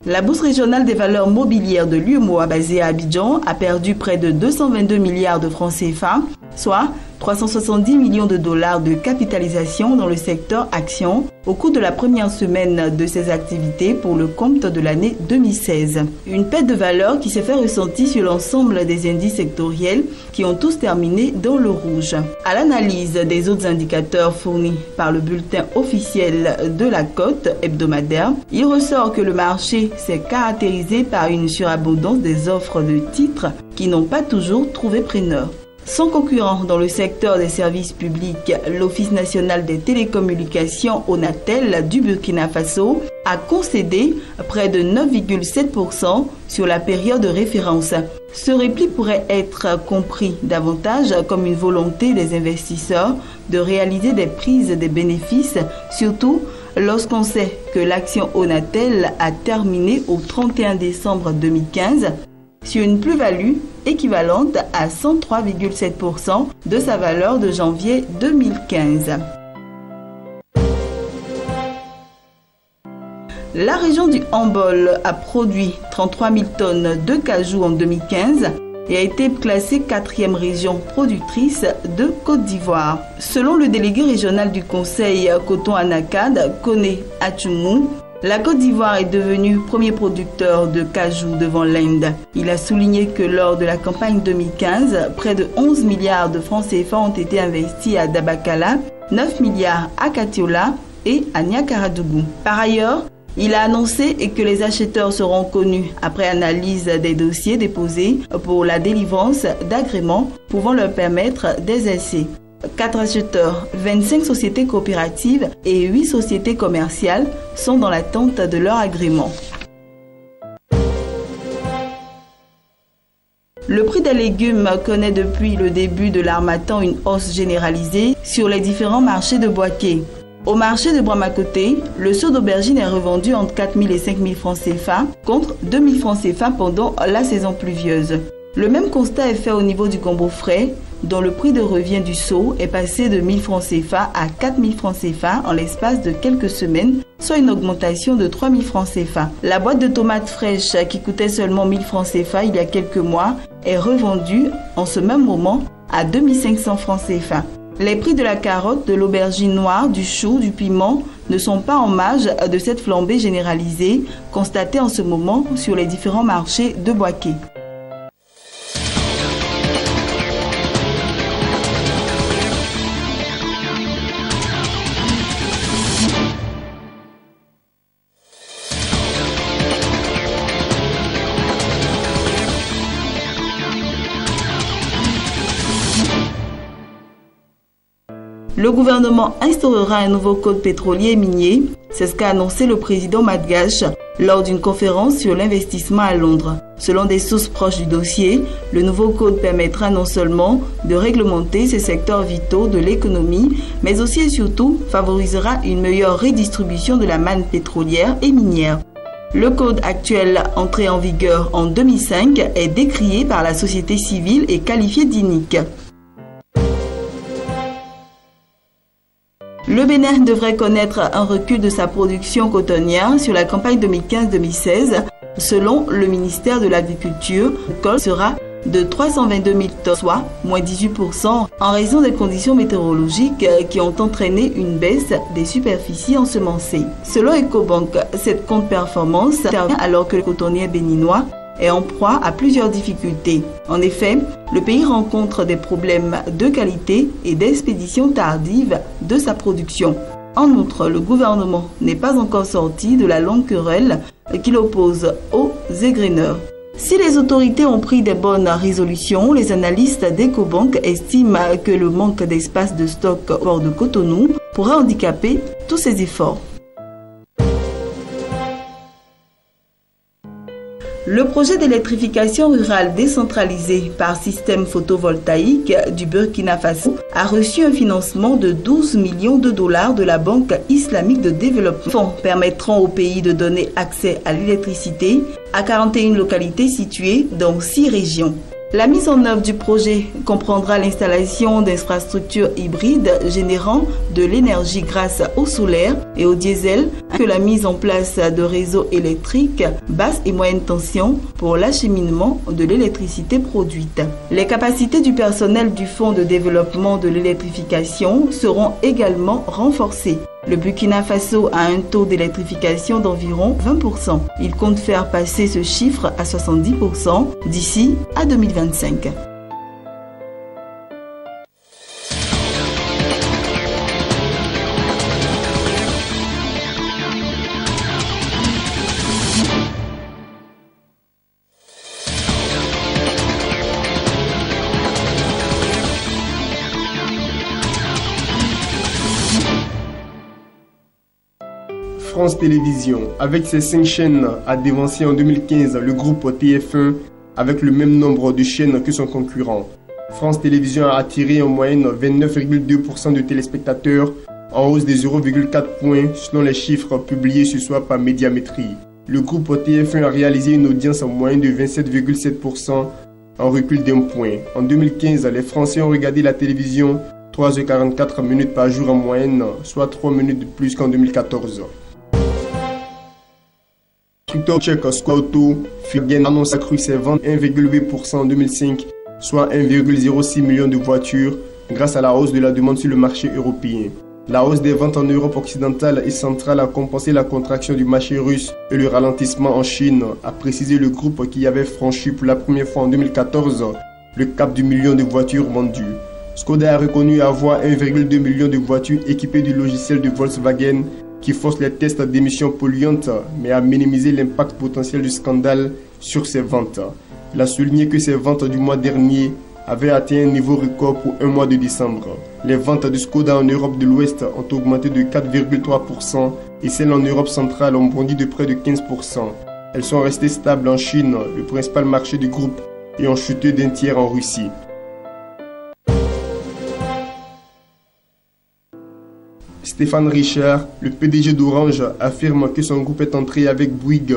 La bourse régionale des valeurs mobilières de l'UEMOA basée à Abidjan a perdu près de 222 milliards de francs CFA, soit 370 millions de dollars de capitalisation dans le secteur action au cours de la première semaine de ses activités pour le compte de l'année 2016. Une perte de valeur qui s'est fait ressentir sur l'ensemble des indices sectoriels qui ont tous terminé dans le rouge. À l'analyse des autres indicateurs fournis par le bulletin officiel de la cote hebdomadaire, il ressort que le marché s'est caractérisé par une surabondance des offres de titres qui n'ont pas toujours trouvé preneur. Son concurrent dans le secteur des services publics, l'Office national des télécommunications ONATEL du Burkina Faso, a concédé près de 9,7% sur la période de référence. Ce repli pourrait être compris davantage comme une volonté des investisseurs de réaliser des prises des bénéfices, surtout lorsqu'on sait que l'action ONATEL a terminé au 31 décembre 2015 sur une plus-value équivalente à 103,7% de sa valeur de janvier 2015. La région du Hambol a produit 33 000 tonnes de cajou en 2015 et a été classée 4e région productrice de Côte d'Ivoire. Selon le délégué régional du Conseil Coton Anacad, Koné Atchoumou, la Côte d'Ivoire est devenue premier producteur de cajou devant l'Inde. Il a souligné que lors de la campagne 2015, près de 11 milliards de francs CFA ont été investis à Dabakala, 9 milliards à Katiola et à Niakaradougou. Par ailleurs, il a annoncé que les acheteurs seront connus après analyse des dossiers déposés pour la délivrance d'agréments pouvant leur permettre d'exercer. 4 acheteurs, 25 sociétés coopératives et 8 sociétés commerciales sont dans l'attente de leur agrément. Le prix des légumes connaît depuis le début de l'harmattan une hausse généralisée sur les différents marchés de Boaké. Au marché de Bramakoté, le seau d'aubergine est revendu entre 4 000 et 5 000 francs CFA contre 2 000 francs CFA pendant la saison pluvieuse. Le même constat est fait au niveau du gombo frais, dont le prix de revient du seau est passé de 1 000 francs CFA à 4 000 francs CFA en l'espace de quelques semaines, soit une augmentation de 3 000 francs CFA. La boîte de tomates fraîches qui coûtait seulement 1 000 francs CFA il y a quelques mois est revendue en ce même moment à 2 500 francs CFA. Les prix de la carotte, de l'aubergine noire, du chou, du piment ne sont pas en marge de cette flambée généralisée constatée en ce moment sur les différents marchés de Boaké. Le gouvernement instaurera un nouveau code pétrolier et minier, c'est ce qu'a annoncé le président malgache lors d'une conférence sur l'investissement à Londres. Selon des sources proches du dossier, le nouveau code permettra non seulement de réglementer ces secteurs vitaux de l'économie, mais aussi et surtout favorisera une meilleure redistribution de la manne pétrolière et minière. Le code actuel, entré en vigueur en 2005, est décrié par la société civile et qualifié d'inique. Le Bénin devrait connaître un recul de sa production cotonnière sur la campagne 2015-2016. Selon le ministère de l'Agriculture, le col sera de 322 000 tonnes, soit moins 18%, en raison des conditions météorologiques qui ont entraîné une baisse des superficies ensemencées. Selon Ecobank, cette contre-performance intervient alors que le cotonnier béninois est en proie à plusieurs difficultés. En effet, le pays rencontre des problèmes de qualité et d'expédition tardive de sa production. En outre, le gouvernement n'est pas encore sorti de la longue querelle qui l'oppose aux égreneurs. Si les autorités ont pris des bonnes résolutions, les analystes d'Ecobank estiment que le manque d'espace de stock au port de Cotonou pourrait handicaper tous ces efforts. Le projet d'électrification rurale décentralisé par système photovoltaïque du Burkina Faso a reçu un financement de 12 millions de dollars de la Banque islamique de développement. Fonds permettront au pays de donner accès à l'électricité à 41 localités situées dans 6 régions. La mise en œuvre du projet comprendra l'installation d'infrastructures hybrides générant de l'énergie grâce au solaire et au diesel, que la mise en place de réseaux électriques basse et moyenne tension pour l'acheminement de l'électricité produite. Les capacités du personnel du Fonds de développement de l'électrification seront également renforcées. Le Burkina Faso a un taux d'électrification d'environ 20%. Il compte faire passer ce chiffre à 70% d'ici à 2025. France Télévisions, avec ses 5 chaînes, a dévancé en 2015 le groupe TF1 avec le même nombre de chaînes que son concurrent. France Télévisions a attiré en moyenne 29,2% de téléspectateurs, en hausse de 0,4 points selon les chiffres publiés ce soir par Médiamétrie. Le groupe TF1 a réalisé une audience en moyenne de 27,7%, en recul d'1 point. En 2015, les Français ont regardé la télévision 3h44 minutes par jour en moyenne, soit 3 minutes de plus qu'en 2014. Tchèque Squauto Furgen annonce accru ses ventes 1,8% en 2005, soit 1,06 million de voitures, grâce à la hausse de la demande sur le marché européen. La hausse des ventes en Europe occidentale et centrale a compensé la contraction du marché russe et le ralentissement en Chine, a précisé le groupe qui avait franchi pour la première fois en 2014 le cap du million de voitures vendues. Skoda a reconnu avoir 1,2 million de voitures équipées du logiciel de Volkswagen qui force les tests d'émissions polluantes, mais a minimisé l'impact potentiel du scandale sur ses ventes. Il a souligné que ses ventes du mois dernier avaient atteint un niveau record pour un mois de décembre. Les ventes de Skoda en Europe de l'Ouest ont augmenté de 4,3% et celles en Europe centrale ont bondi de près de 15%. Elles sont restées stables en Chine, le principal marché du groupe, et ont chuté d'un tiers en Russie. Stéphane Richard, le PDG d'Orange, affirme que son groupe est entré avec Bouygues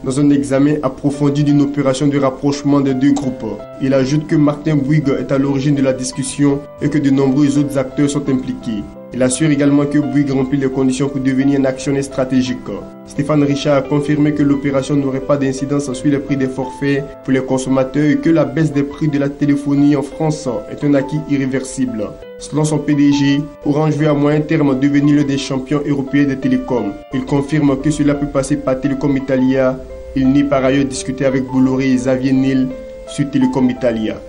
dans un examen approfondi d'une opération de rapprochement des deux groupes. Il ajoute que Martin Bouygues est à l'origine de la discussion et que de nombreux autres acteurs sont impliqués. Il assure également que Bouygues remplit les conditions pour devenir un actionnaire stratégique. Stéphane Richard a confirmé que l'opération n'aurait pas d'incidence sur les prix des forfaits pour les consommateurs et que la baisse des prix de la téléphonie en France est un acquis irréversible. Selon son PDG, Orange veut à moyen terme devenir l'un des champions européens des télécoms. Il confirme que cela peut passer par Telecom Italia. Il nie par ailleurs discuter avec Bolloré et Xavier Niel sur Telecom Italia.